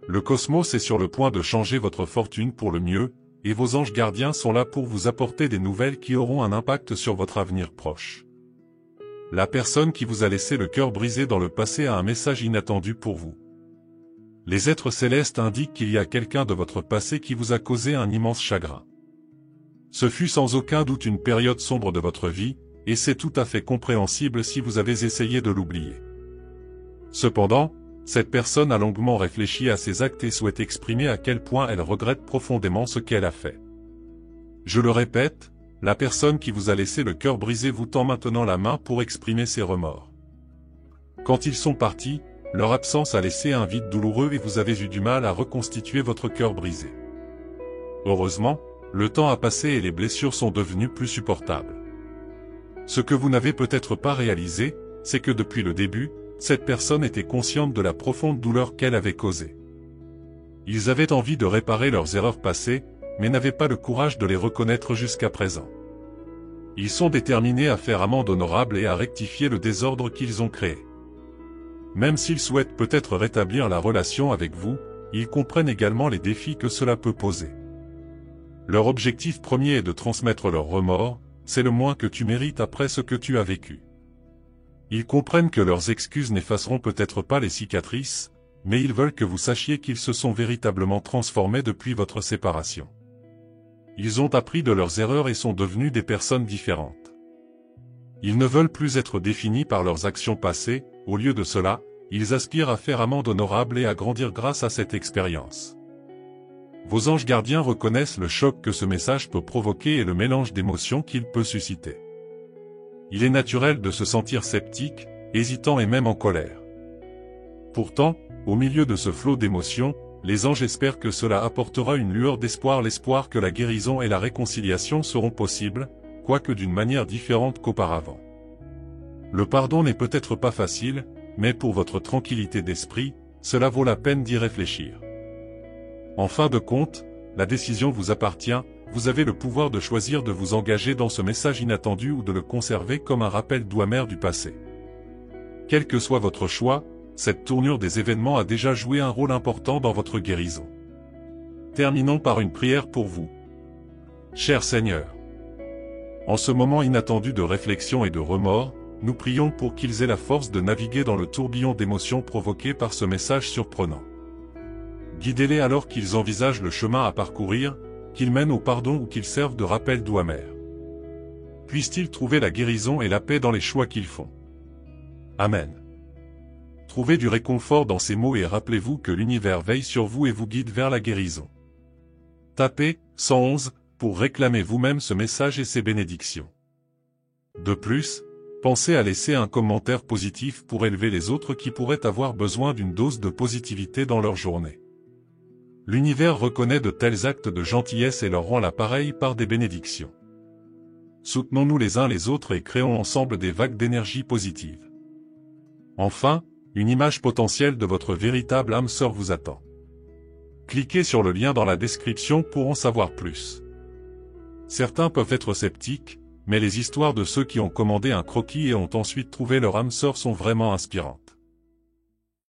Le cosmos est sur le point de changer votre fortune pour le mieux, et vos anges gardiens sont là pour vous apporter des nouvelles qui auront un impact sur votre avenir proche. La personne qui vous a laissé le cœur brisé dans le passé a un message inattendu pour vous. Les êtres célestes indiquent qu'il y a quelqu'un de votre passé qui vous a causé un immense chagrin. Ce fut sans aucun doute une période sombre de votre vie, et c'est tout à fait compréhensible si vous avez essayé de l'oublier. Cependant, cette personne a longuement réfléchi à ses actes et souhaite exprimer à quel point elle regrette profondément ce qu'elle a fait. Je le répète, la personne qui vous a laissé le cœur brisé vous tend maintenant la main pour exprimer ses remords. Quand ils sont partis, leur absence a laissé un vide douloureux et vous avez eu du mal à reconstituer votre cœur brisé. Heureusement, le temps a passé et les blessures sont devenues plus supportables. Ce que vous n'avez peut-être pas réalisé, c'est que depuis le début, cette personne était consciente de la profonde douleur qu'elle avait causée. Ils avaient envie de réparer leurs erreurs passées, mais n'avaient pas le courage de les reconnaître jusqu'à présent. Ils sont déterminés à faire amende honorable et à rectifier le désordre qu'ils ont créé. Même s'ils souhaitent peut-être rétablir la relation avec vous, ils comprennent également les défis que cela peut poser. Leur objectif premier est de transmettre leurs remords, c'est le moins que tu mérites après ce que tu as vécu. Ils comprennent que leurs excuses n'effaceront peut-être pas les cicatrices, mais ils veulent que vous sachiez qu'ils se sont véritablement transformés depuis votre séparation. Ils ont appris de leurs erreurs et sont devenus des personnes différentes. Ils ne veulent plus être définis par leurs actions passées, au lieu de cela, ils aspirent à faire amende honorable et à grandir grâce à cette expérience. Vos anges gardiens reconnaissent le choc que ce message peut provoquer et le mélange d'émotions qu'il peut susciter. Il est naturel de se sentir sceptique, hésitant et même en colère. Pourtant, au milieu de ce flot d'émotions, les anges espèrent que cela apportera une lueur d'espoir, l'espoir que la guérison et la réconciliation seront possibles, quoique d'une manière différente qu'auparavant. Le pardon n'est peut-être pas facile, mais pour votre tranquillité d'esprit, cela vaut la peine d'y réfléchir. En fin de compte, la décision vous appartient, vous avez le pouvoir de choisir de vous engager dans ce message inattendu ou de le conserver comme un rappel doux amer du passé. Quel que soit votre choix, cette tournure des événements a déjà joué un rôle important dans votre guérison. Terminons par une prière pour vous. Cher Seigneur, en ce moment inattendu de réflexion et de remords, nous prions pour qu'ils aient la force de naviguer dans le tourbillon d'émotions provoqué par ce message surprenant. Guidez-les alors qu'ils envisagent le chemin à parcourir, qu'ils mènent au pardon ou qu'ils servent de rappel doux amer. Puissent-ils trouver la guérison et la paix dans les choix qu'ils font. Amen. Trouvez du réconfort dans ces mots et rappelez-vous que l'univers veille sur vous et vous guide vers la guérison. Tapez 111 pour réclamer vous-même ce message et ses bénédictions. De plus, pensez à laisser un commentaire positif pour élever les autres qui pourraient avoir besoin d'une dose de positivité dans leur journée. L'univers reconnaît de tels actes de gentillesse et leur rend l'appareil par des bénédictions. Soutenons-nous les uns les autres et créons ensemble des vagues d'énergie positive. Enfin, une image potentielle de votre véritable âme sœur vous attend. Cliquez sur le lien dans la description pour en savoir plus. Certains peuvent être sceptiques, mais les histoires de ceux qui ont commandé un croquis et ont ensuite trouvé leur âme sœur sont vraiment inspirantes.